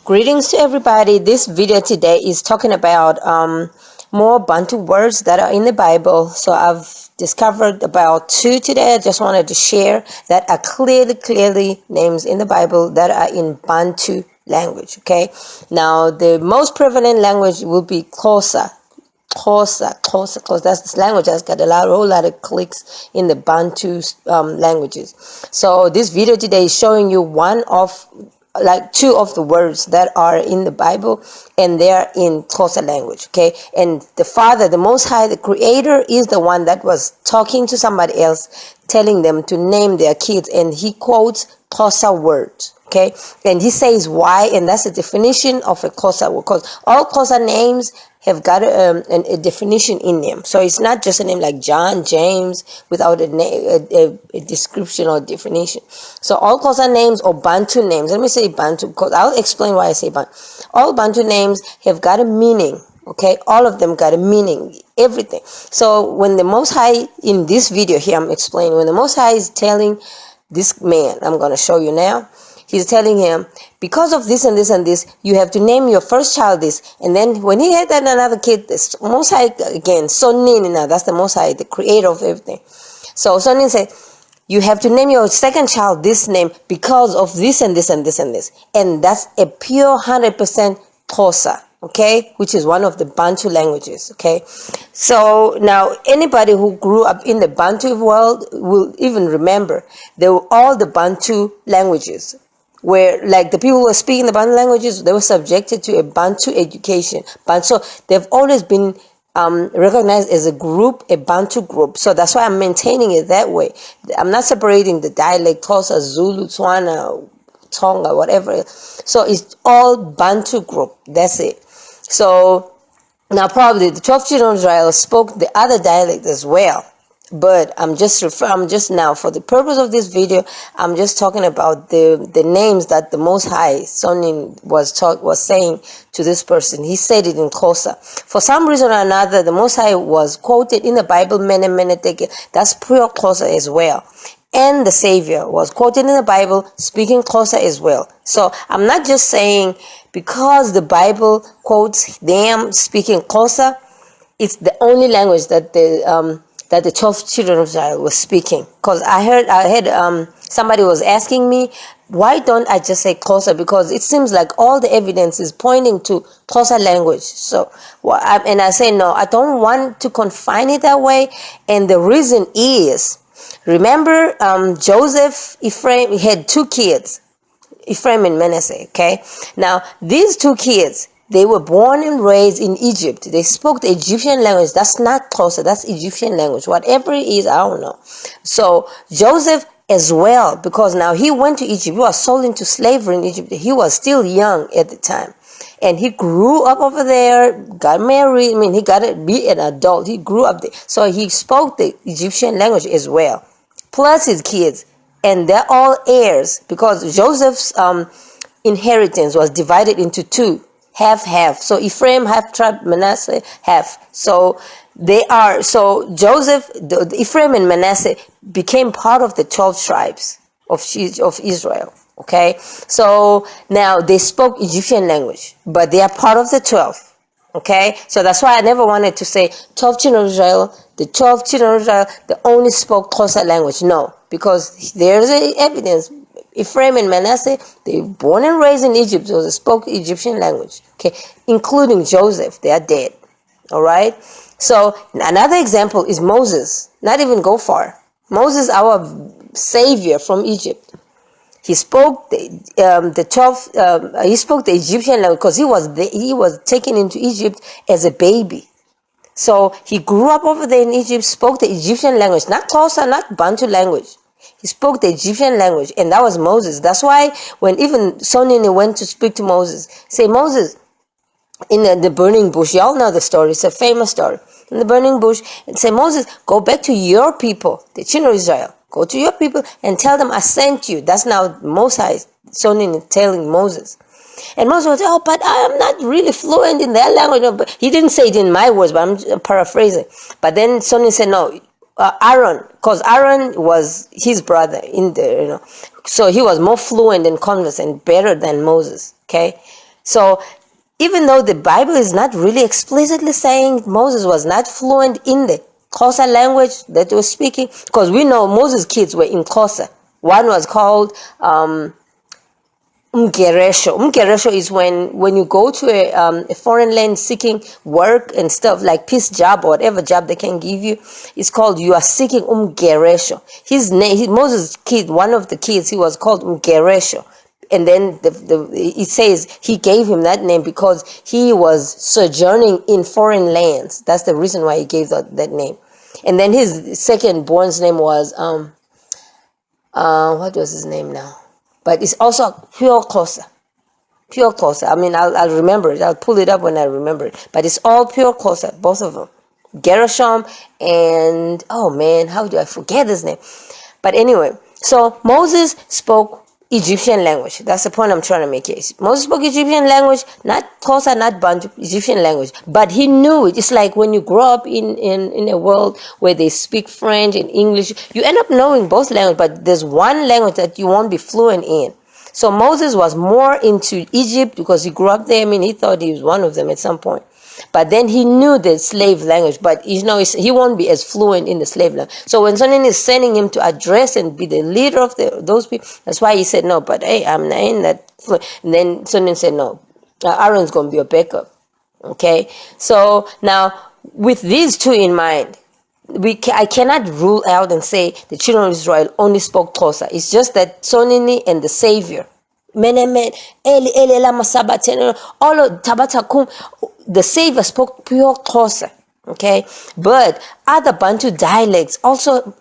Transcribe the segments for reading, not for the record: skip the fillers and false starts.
Greetings to everybody. This video today is talking about more Bantu words that are in the Bible. So I've discovered about 2 today. I just wanted to share that are clearly names in the Bible that are in Bantu language. Okay. Now the most prevalent language will be Xhosa. Xhosa. That's this language that's got a whole lot of clicks in the Bantu languages. So this video today is showing you two of the words that are in the Bible, and they're in Xhosa language, okay? And the Father, the Most High, the Creator, is the one that was talking to somebody else, telling them to name their kids, and he quotes Xhosa words, okay? And he says why, and that's the definition of a Xhosa word, because all Xhosa names have got a definition in them. So it's not just a name like John, James, without a description or definition. So all Xhosa names or Bantu names, let me say Bantu, because I'll explain why I say Bantu. All Bantu names have got a meaning, okay? All of them got a meaning, everything. So when the Most High, in this video here, I'm explaining, when the Most High is telling this man, I'm going to show you now, he's telling him, because of this and this and this, you have to name your first child this. And then when he had another kid, the Most High, again, Sonin, that's the Most High, the creator of everything. So Sonin said, you have to name your second child this name because of this and this and this and this. And that's a pure 100% Xhosa, okay, which is one of the Bantu languages, okay. So now anybody who grew up in the Bantu world will even remember all the Bantu languages, where like the people who are speaking the Bantu languages, they were subjected to a Bantu education. So they've always been recognized as a group, a Bantu group. So that's why I'm maintaining it that way. I'm not separating the dialect, Xhosa, Zulu, Tswana, Tonga, whatever. So it's all Bantu group. That's it. So now probably the 12 children of Israel spoke the other dialect as well. But I'm just now, for the purpose of this video, I'm just talking about the names that the Most High Sonin was saying to this person. He said it in Xhosa. For some reason or another, the Most High was quoted in the Bible many times. That's pure Xhosa as well. And the Savior was quoted in the Bible speaking Xhosa as well. So I'm not just saying because the Bible quotes them speaking Xhosa, it's the only language that the 12 children of Israel was speaking. Because I had somebody was asking me, why don't I just say Xhosa? Because it seems like all the evidence is pointing to Xhosa language. So, and I say, no, I don't want to confine it that way. And the reason is, remember Joseph, Ephraim, he had 2 kids, Ephraim and Manasseh, okay? Now, these 2 kids, they were born and raised in Egypt. They spoke the Egyptian language. That's not Xhosa, that's Egyptian language. Whatever it is, I don't know. So Joseph as well, because now he went to Egypt. He was sold into slavery in Egypt. He was still young at the time. And he grew up over there, got married. I mean, he got to be an adult. He grew up there. So he spoke the Egyptian language as well, plus his kids. And they're all heirs because Joseph's inheritance was divided into 2. Half. So Ephraim, half tribe, Manasseh, half. So Joseph, Ephraim and Manasseh became part of the 12 tribes of Israel. Okay. So now they spoke Egyptian language, but they are part of the 12. Okay. So that's why I never wanted to say 12 children of Israel, the 12 children of Israel, they only spoke Xhosa language. No, because there's evidence. Ephraim and Manasseh, they were born and raised in Egypt, so they spoke Egyptian language, okay, including Joseph. They are dead, all right? So another example is Moses. Not even go far. Moses, our savior from Egypt. He spoke he spoke the Egyptian language because he was taken into Egypt as a baby. So he grew up over there in Egypt, spoke the Egyptian language, not Xhosa, not Bantu language. He spoke the Egyptian language, and that was Moses. That's why when even Sonini went to speak to Moses, say, Moses, in the burning bush, y'all know the story, it's a famous story. In the burning bush, and say, Moses, go back to your people, the children of Israel. Go to your people and tell them I sent you. That's now Moses, Sonini telling Moses. And Moses was, oh, but I am not really fluent in that language. No, but he didn't say it in my words, but I'm paraphrasing. But then Sonini said, no, Aaron, because Aaron was his brother in there, so he was more fluent and conversant, better than Moses, okay? So even though the Bible is not really explicitly saying Moses was not fluent in the Xhosa language that he was speaking, because we know Moses' kids were in Xhosa. One was called Umgeresho. Umgeresho is when you go to a foreign land seeking work and stuff, like peace job or whatever job they can give you. It's called, you are seeking Umgeresho. His name, Moses' kid, one of the kids, he was called Umgeresho. And then it says he gave him that name because he was sojourning in foreign lands. That's the reason why he gave that name. And then his second born's name was what was his name now? But it's also pure Xhosa. Pure Xhosa. I mean, I'll remember it. I'll pull it up when I remember it. But it's all pure Xhosa, both of them. Gershom and, oh man, how do I forget his name? But anyway, so Moses spoke Egyptian language. That's the point I'm trying to make here. Moses spoke Egyptian language, not Xhosa, not Bantu, Egyptian language. But he knew it. It's like when you grow up in a world where they speak French and English, you end up knowing both languages, but there's one language that you won't be fluent in. So Moses was more into Egypt because he grew up there. I mean, he thought he was one of them at some point. But then he knew the slave language, but he won't be as fluent in the slave language. So when Sonin is sending him to address and be the leader of those people, that's why he said, no, but hey, I'm not in that fluent. And then Sonin said, no, Aaron's going to be a backup. Okay? So now, with these two in mind, I cannot rule out and say the children of Israel only spoke Xhosa. It's just that Sonini and the Savior, Menemen, Eli Eli lama sabatene, all of Tabatakum, the Savior spoke pure Xhosa. Okay, but other Bantu dialects also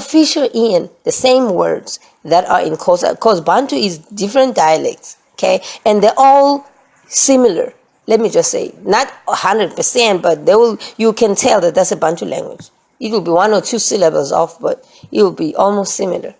feature in the same words that are in Xhosa, because Bantu is different dialects. Okay, and they're all similar. Let me just say, not 100%, but you can tell that that's a Bantu language. It will be one or two syllables off, but it will be almost similar.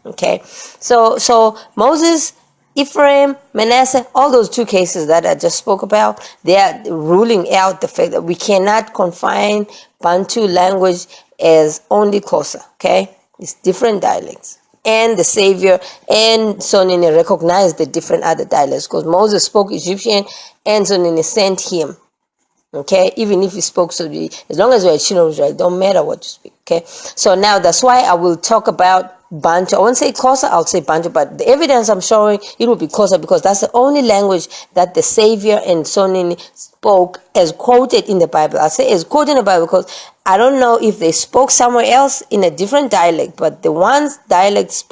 Okay, so Moses, Ephraim, Manasseh, all those two cases that I just spoke about, they are ruling out the fact that we cannot confine Bantu language as only Xhosa. Okay, it's different dialects. And the Savior and Sonini recognized the different other dialects, because Moses spoke Egyptian and Sonini sent him. Okay, even if he spoke Swahili, as long as you're a children of Israel, it don't matter what you speak. Okay, so now that's why I will talk about Bantu. I won't say Xhosa, I'll say Bantu, but the evidence I'm showing, it will be Xhosa, because that's the only language that the Savior and Sonini spoke as quoted in the Bible. I say as quoted in the Bible because I don't know if they spoke somewhere else in a different dialect, but the ones dialect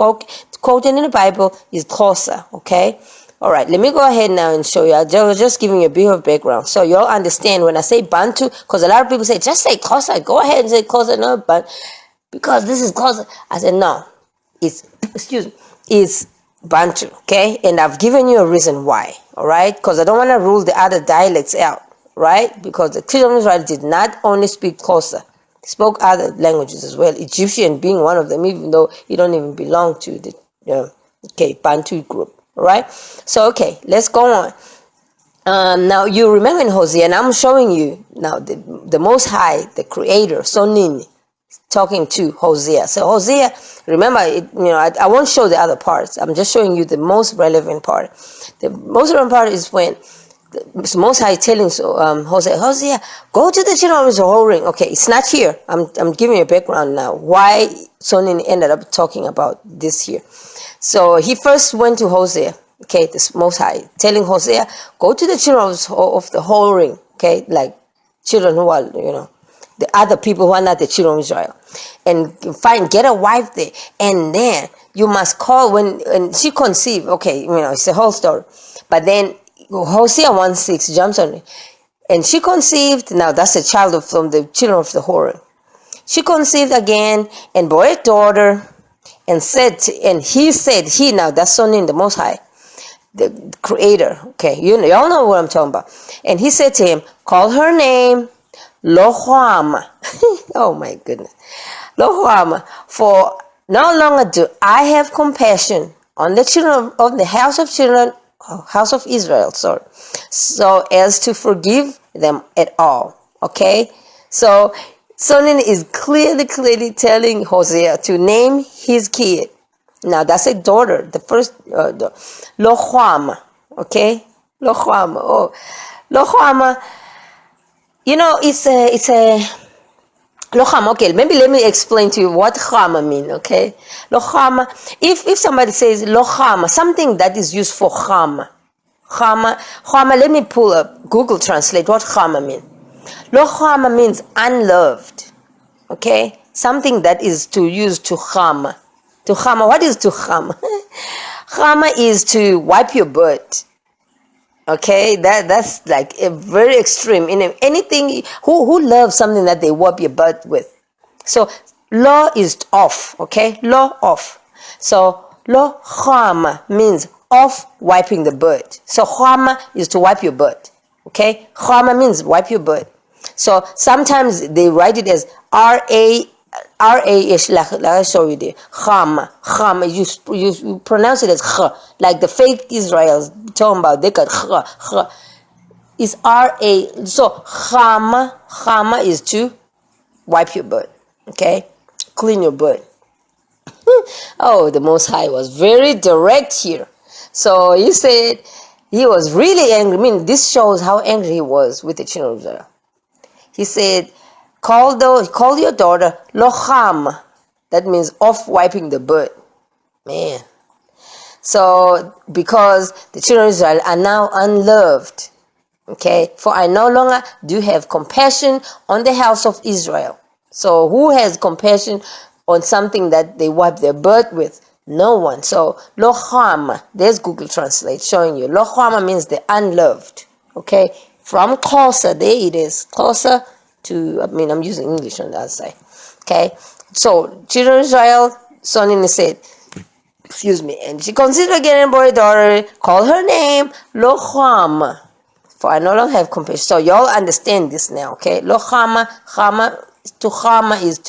quoted in the Bible is Xhosa. Okay. All right, let me go ahead now and show you. I was just giving you a bit of background. So you'll understand when I say Bantu, because a lot of people say, just say Xhosa, go ahead and say Xhosa, no, but because this is Xhosa. I said, no, it's Bantu, okay? And I've given you a reason why, all right? Because I don't want to rule the other dialects out, right? Because the children of Israel did not only speak Xhosa, they spoke other languages as well, Egyptian being one of them, even though it don't even belong to the Bantu group. All right, so okay, let's go on. Now you remember in Hosea, and I'm showing you now the Most High, the Creator, Sonin, talking to Hosea. So Hosea, remember, I won't show the other parts. I'm just showing you the most relevant part. The most relevant part is when the Most High telling Hosea, go to the children of Israel ring. Okay, it's not here. I'm giving you a background now. Why Sonin ended up talking about this here. So he first went to Hosea, okay, the Most High, telling Hosea, go to the children of the whole ring, okay, like children who are, the other people who are not the children of Israel, and get a wife there, and then you must call and she conceived, okay, it's the whole story, but then Hosea 1:6 jumps on it, and she conceived. Now that's a child from the children of the whole ring. She conceived again and bore a daughter. And now that's Sonin, the Most High, the Creator. Okay, y'all know what I'm talking about. And he said to him, call her name Lohuama. Oh my goodness, Lohuama. For no longer do I have compassion on the children of the house of Israel. Sorry, so as to forgive them at all. Okay, so Sonin is clearly telling Hosea to name his kid. Now that's a daughter, the first Lohuama, okay? Lohama. Oh, Lohama. It's a Lohama. Okay, maybe let me explain to you what Chama mean. Okay, Lohama. If somebody says Lohama, something that is used for Chama. Chama. Let me pull up Google Translate. What Chama mean? Lohama means unloved. Okay, something that is to use to Chama. To Chama. What is to Chama? Chama is to wipe your butt. Okay, that's like a very extreme. Anything who loves something that they wipe your butt with. So lo is off. Okay, lo off. So lo chama means off wiping the butt. So chama is to wipe your butt. Okay, chama means wipe your butt. So sometimes they write it as R-A-ish, like I show you there. Chama. You pronounce it as ch, like the fake Israels talking about. They got ch. It's R-A. So chama is to wipe your butt. Okay, clean your butt. Oh, the Most High was very direct here. So he said he was really angry. I mean, this shows how angry he was with the children of Israel. He said, call your daughter Loham. That means off wiping the butt. Man. So, because the children of Israel are now unloved. Okay. For I no longer do have compassion on the house of Israel. So, who has compassion on something that they wipe their butt with? No one. So, Loham. There's Google Translate showing you. Loham means the unloved. Okay. From closer, there it is. Closer to, I'm using English on the other side. Okay. So, children of Israel, Sonini said, excuse me, and she considered getting a boy daughter, call her name Loham. For I no longer have compassion. So y'all understand this now, okay? Lohama, Chama is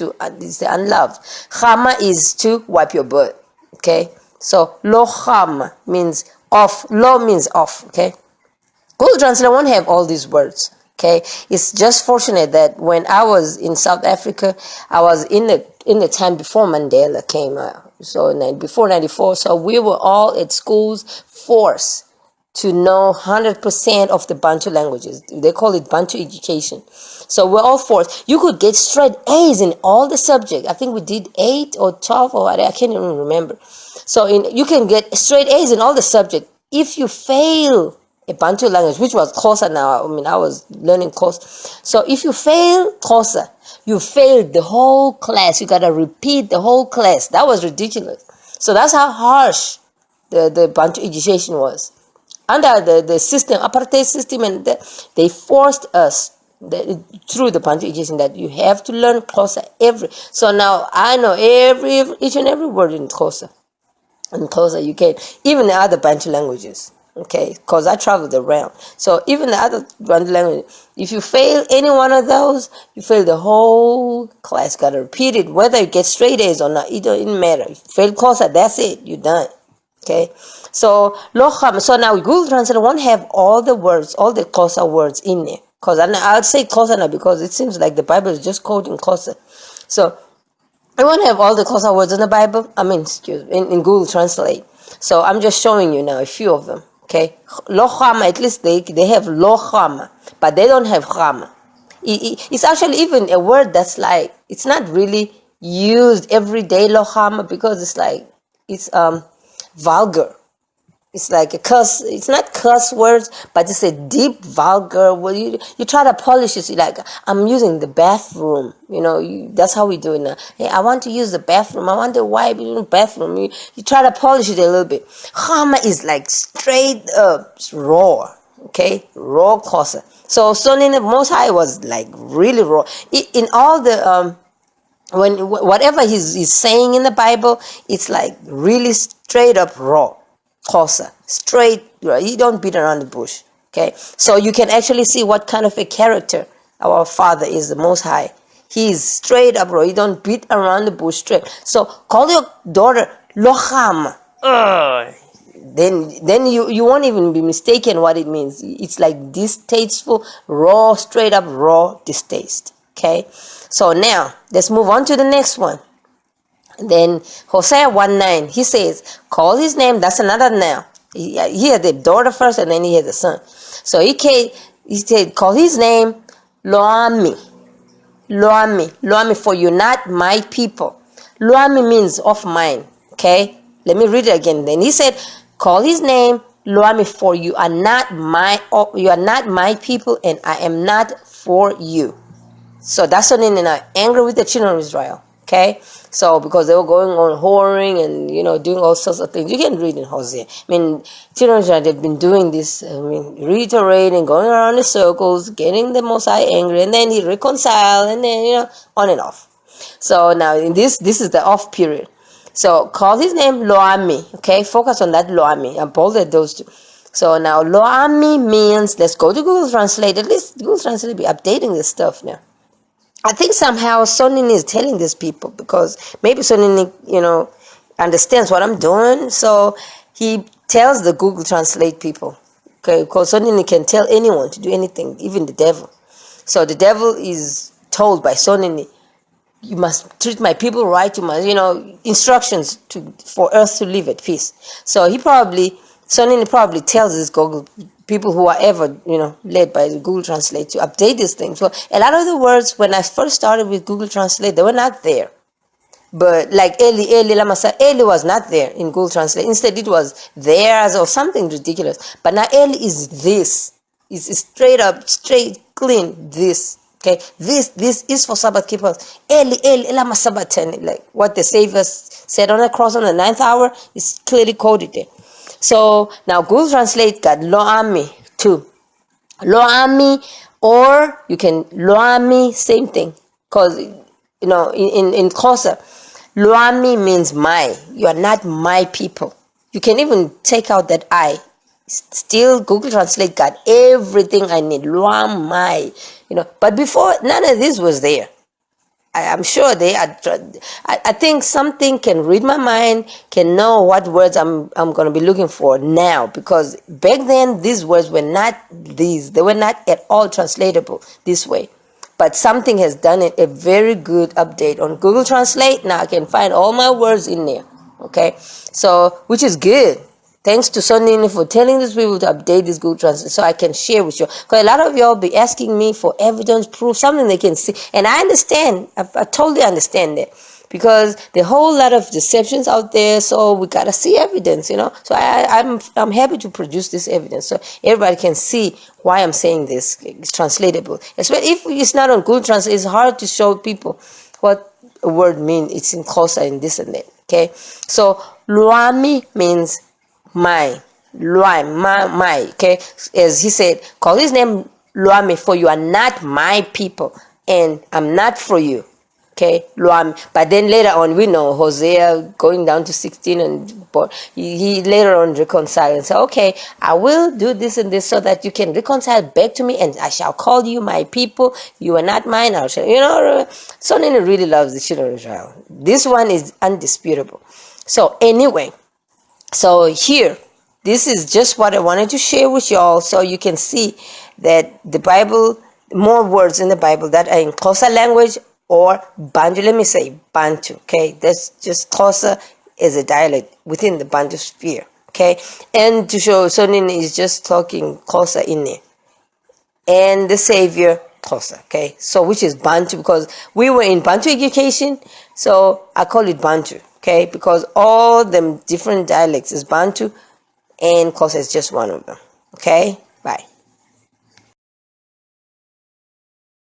the unloved. Chama is to wipe your butt. Okay? So Loham means off. Lo means off, okay? Google Translate won't have all these words. Okay, it's just fortunate that when I was in South Africa, I was in the time before Mandela came, so before '94. So we were all at schools forced to know 100% of the Bantu languages. They call it Bantu education. So we're all forced. You could get straight A's in all the subjects. I think we did 8 or 12 or whatever. I can't even remember. So you can get straight A's in all the subjects. If you fail a Bantu language, which was Xhosa now. I was learning Xhosa. So if you fail Xhosa, you failed the whole class. You got to repeat the whole class. That was ridiculous. So that's how harsh the Bantu education was. Under the system, apartheid system, and they forced us through the Bantu education that you have to learn Xhosa So now I know each and every word in Xhosa. In Xhosa you can, even the other Bantu languages. Okay, because I traveled around. So even the other Bantu language, if you fail any one of those, you fail the whole class. Got to repeat it, whether you get straight A's or not. It doesn't matter. If you fail Xhosa, that's it. You're done. Okay, so Loham. So now Google Translate won't have all the words, all the Xhosa words in there. Because I'll say Xhosa now because it seems like the Bible is just quoting Xhosa. So I won't have all the Xhosa words in the Bible. In Google Translate. So I'm just showing you now a few of them. Okay, Lohama, at least they have Lohama, but they don't have Chama. It's actually even a word that's like, it's not really used every day, Lohama, because it's vulgar. It's like a curse. It's not curse words, but it's a deep vulgar word. You try to polish it. Like, I'm using the bathroom. That's how we do it now. Hey, I want to use the bathroom. I want to wipe in the bathroom. You try to polish it a little bit. Chama is like straight up raw. Okay, raw Xhosa. So in the Most High was like really raw. In all the whatever he's saying in the Bible, it's like really straight up raw. Xhosa, straight, you don't beat around the bush. Okay, so you can actually see what kind of a character our Father is, the Most High. He's straight up, bro. You don't beat around the bush, straight. So call your daughter Loham. Then you won't even be mistaken what it means. It's like distasteful, raw, straight up raw distaste. Okay, so now let's move on to the next one. Then Hosea 1:9, he says, call his name, that's another now. He had the daughter first, and then he had the son. So he said, call his name Loami. Loami. Loami, for you're not my people. Loami means of mine. Okay? Let me read it again. Then he said, call his name Loami, for you are not my people, and I am not for you. So that's when they are angry with the children of Israel. Okay? So because they were going on whoring and doing all sorts of things. You can read in Hosea. I mean, children of Israel, they've been doing this, reiterating, going around in circles, getting the Most High angry, and then he reconciled, and then on and off. So now in this is the off period. So call his name Loami. Okay, focus on that Loami. I bolded those two. So now Loami means, let's go to Google Translate. At least Google Translate will be updating this stuff now. I think somehow Sonini is telling these people, because maybe Sonini, understands what I'm doing. So he tells the Google Translate people, okay, because Sonini can tell anyone to do anything, even the devil. So the devil is told by Sonini, you must treat my people right. You must, instructions for earth to live at peace. So Sonini probably tells these Google people who are ever, led by the Google Translate to update these things. So a lot of the words, when I first started with Google Translate, they were not there. But like Eli Lamasa, Eli was not there in Google Translate. Instead, it was theirs or something ridiculous. But now Eli is this. It's straight, clean, this. Okay, this is for Sabbath keepers. Eli lama sabbaten, like what the Savior said on the cross on the 9th hour is clearly coded there. So now Google Translate got Loami too. Loami, or you can Loami, same thing. Because in Xhosa, Loami means my. You are not my people. You can even take out that I. Still, Google Translate got everything I need. Loami, But before, none of this was there. I'm sure they are. I think something can read my mind, can know what words I'm going to be looking for now, because back then these words were not these. They were not at all translatable this way. But something has done a very good update on Google Translate. Now I can find all my words in there. Okay, so which is good. Thanks to Sonini for telling these people to update this Google Translate so I can share with you. Because a lot of y'all be asking me for evidence, proof, something they can see. And I understand. I totally understand that. Because there are a whole lot of deceptions out there, so we got to see evidence, So I'm happy to produce this evidence so everybody can see why I'm saying this. It's translatable. Especially if it's not on Google Translate, it's hard to show people what a word means. It's in Xhosa and this and that. Okay? So, Luami means my, okay, as he said, call his name Luami, for you are not my people, and I'm not for you. Okay, Luami. But then later on, we know Hosea going down to 16, and he later on reconciled and said, okay, I will do this and this so that you can reconcile back to me, and I shall call you my people. You are not mine. Sonini really loves the children of Israel. This one is undisputable. So anyway, so here, this is just what I wanted to share with y'all, so you can see that the Bible, more words in the Bible that are in Xhosa language or Bantu. Let me say Bantu. Okay, that's just Xhosa as a dialect within the Bantu sphere. Okay, and to show Sonini is just talking Xhosa in there, and the Savior Xhosa. Okay, so which is Bantu, because we were in Bantu education, so I call it Bantu. Okay, because all them different dialects is Bantu, and Xhosa is just one of them. Okay, bye.